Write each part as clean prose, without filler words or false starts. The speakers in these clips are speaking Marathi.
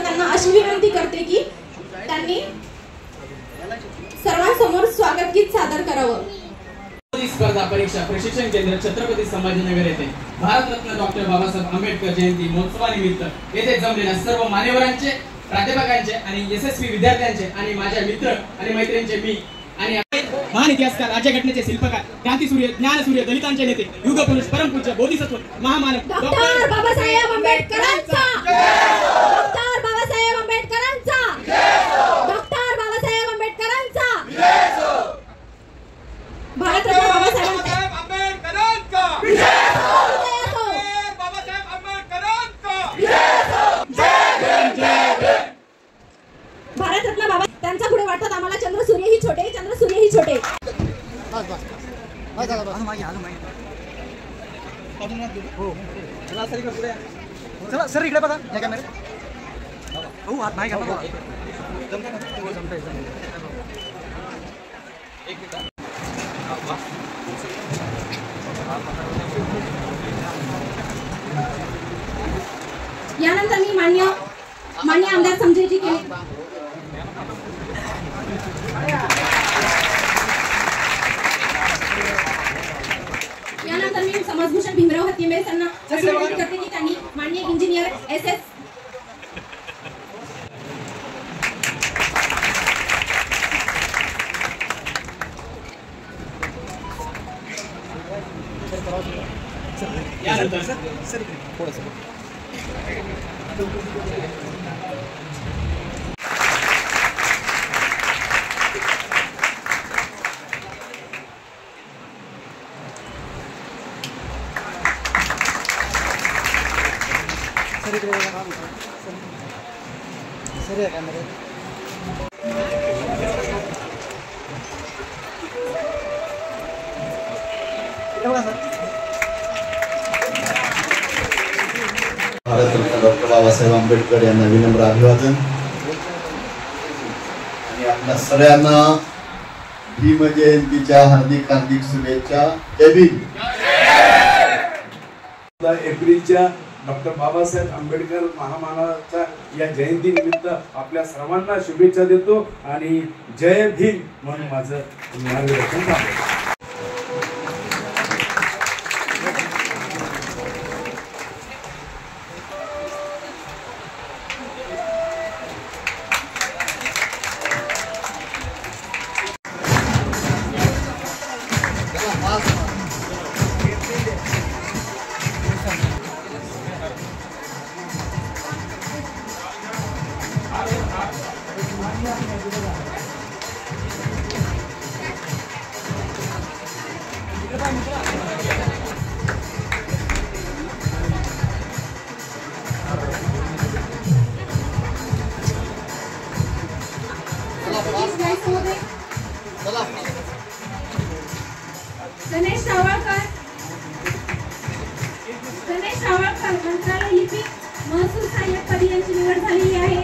त्यांना अशी विनंती करते की त्यांनी सर्वांसमोर स्वागत गीत सादर करावं। स्पर्धा परीक्षा प्रशिक्षण केंद्र छत्रपती संभाजीनगर येथे भारतरत्न डॉक्टर बाबासाहेब आंबेडकर जयंती महोत्सवानिमित्त येथे जमलेल्या सर्व मान्यवरांचे, प्राध्यापकांचे आणि यशस्वी विद्यार्थ्यांचे आणि माझ्या मित्र आणि मैत्रिणींचे मी आणि महान इतिहासकार, राज्यघटनेचे शिल्पकार, क्रांतीसूर्य, ज्ञानसूर्य, दलितांचे नेते, युगपुरुष, परमपूज्य, बोधिसत्व, महामानव डॉक्टर बाबासाहेब आंबेडकरांचा डॉक्टर बाबासाहेब आंबेडकरांचा डॉक्टर बाबासाहेब आंबेडकरांचा भारतरत्न बाबासाहेब आंबेडकरांचा बाबासाहेब आंबेडकरांचा भारतरत्न बाबा त्यांचा पुढे वाटतात आम्हाला चंद्रसूर्य ही छोटे, चंद्रसूर्य ही छोटे। चला सर इकडे बघा या कॅमेरा। हो हात नाही घाला बघा। यानंतर मी मान्य आमदार समजेची केली। यानंतर मी समाजभूषण भीमराव हत्तींबे यांना अशी विनंती करते की त्यांनी माननीय इंजिनियर SS यानंतर sir camera Bharat Ratna doctor Babasaheb Ambedkar यांना विनम्र अभिवादन आणि आपल्या सगळ्यांना भीम जयंतीच्या हार्दिक शुभेच्छा। जय भीम। एप्रिलच्या डॉक्टर बाबासाहेब आंबेडकर महामानवाच्या या जयंतीनिमित्त आपल्या सर्वांना शुभेच्छा देतो आणि जय भीम म्हणून माझं मार्गदर्शन थांबवतो। गणेश सावळकर मंत्रालय लिपिक महसूल सहाय्यक पदी यांची निवड झालेली आहे।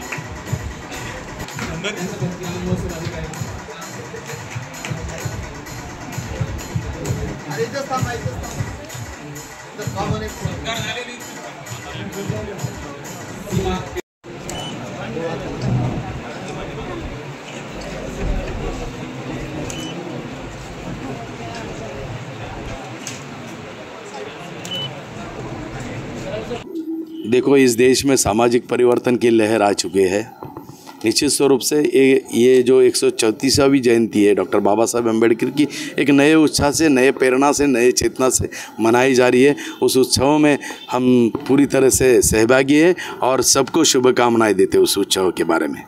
देखो, इस देश में सामाजिक परिवर्तन की लहर आ चुकी है। निश्चित स्वरूप से ये जो 134वीं जयंती है डॉक्टर बाबा साहेब अम्बेडकर की, एक नए उत्साह से, नए प्रेरणा से, नए चेतना से मनाई जा रही है। उस उत्सव में हम पूरी तरह से सहभागी हैं और सबको शुभकामनाएं देते हैं उस उत्सव के बारे में।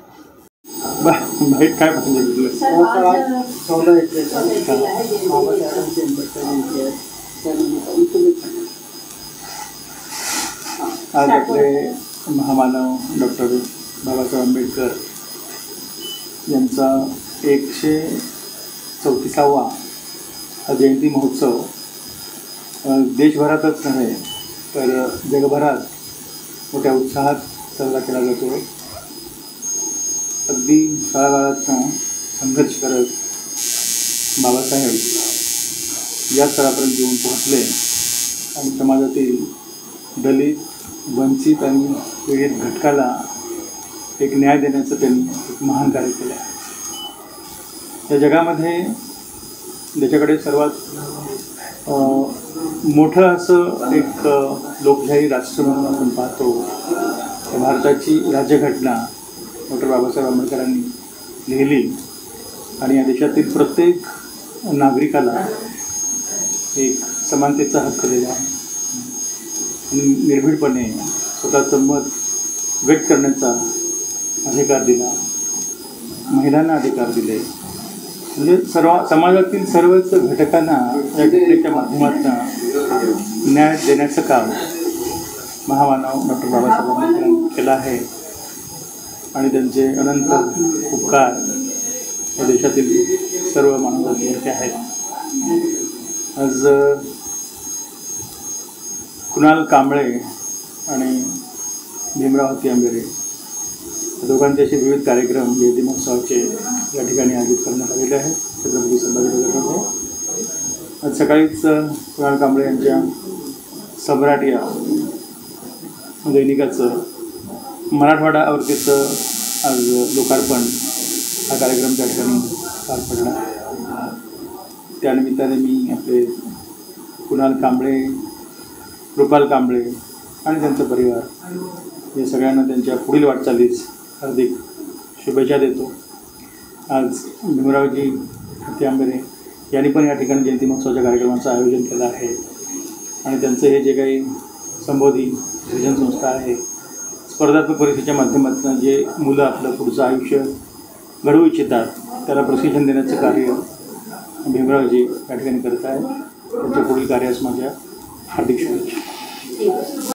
आज आपले महामानव डॉक्टर बाबासाहेब आंबेडकर यांचा 134वा हा जयंती महोत्सव देशभरातच नव्हे तर जगभरात मोठ्या उत्साहात साजरा केला जातो। अगदी तळागाळातून संघर्ष करत बाबासाहेब या स्तरापर्यंत येऊन पोहोचले आणि समाजातील दलित, वंचित आणि पीडित घटकाला एक न्याय देण्याचं त्यांनी एक महान कार्य केलं आहे. या जगामध्ये ज्याच्याकडे सर्वात मोठं असं एक लोकशाही राष्ट्र म्हणून आपण पाहतो, भारताची राज्यघटना डॉक्टर बाबासाहेब आंबेडकरांनी लिहिली आणि या देशातील प्रत्येक नागरिकाला एक समानतेचा हक्क दिला आणि निर्भीडपणे स्वतःचं मत व्यक्त करण्याचा अधिकार दिला, महिलांना अधिकार दिले. म्हणजे समाजातील सर्वच घटकांना या घटनेच्या माध्यमातून न्याय देण्याचं काम महामानव डॉक्टर बाबासाहेब आंबेडकरांनी केलं आहे आणि त्यांचे अनंत उपकार या देशातील सर्व मानवजातीवरती आहेत. आज कुणाल कांबळे आणि भीमराव हत्तीआंबेरे या दोघांचे असे विविध कार्यक्रम जयंती महोत्सवाचे या ठिकाणी आयोजित करण्यात आलेले आहेत छत्रपती संभाजीनगरमध्ये. आज सकाळीच कुणाल कांबळे यांच्या सम्राट या दैनिकाचं मराठवाडा आवृत्तीचं आज लोकार्पण हा कार्यक्रम त्या ठिकाणी पार पडला. त्यानिमित्ताने मी आपले कुणाल कांबळे, कृपाल कांबळे आणि त्यांचा परिवार या सगळ्यांना त्यांच्या पुढील वाटचालीस हार्दिक शुभेच्छा देतो. आज भीमरावजी हत्तीआंबेरे यांनी पण या ठिकाणी जयंती महोत्सवाच्या कार्यक्रमाचं आयोजन केलं आहे आणि त्यांचं हे जे काही संबोधी सृजन संस्था आहे, स्पर्धात्मक परीक्षेच्या माध्यमातून जे मुलं आपलं पुढचं आयुष्य घडवू इच्छितात त्याला प्रशिक्षण देण्याचं कार्य भीमरावजी या ठिकाणी करत आहे. त्यांच्या पुढील कार्यास माझ्या हार्दिक शुभेच्छा.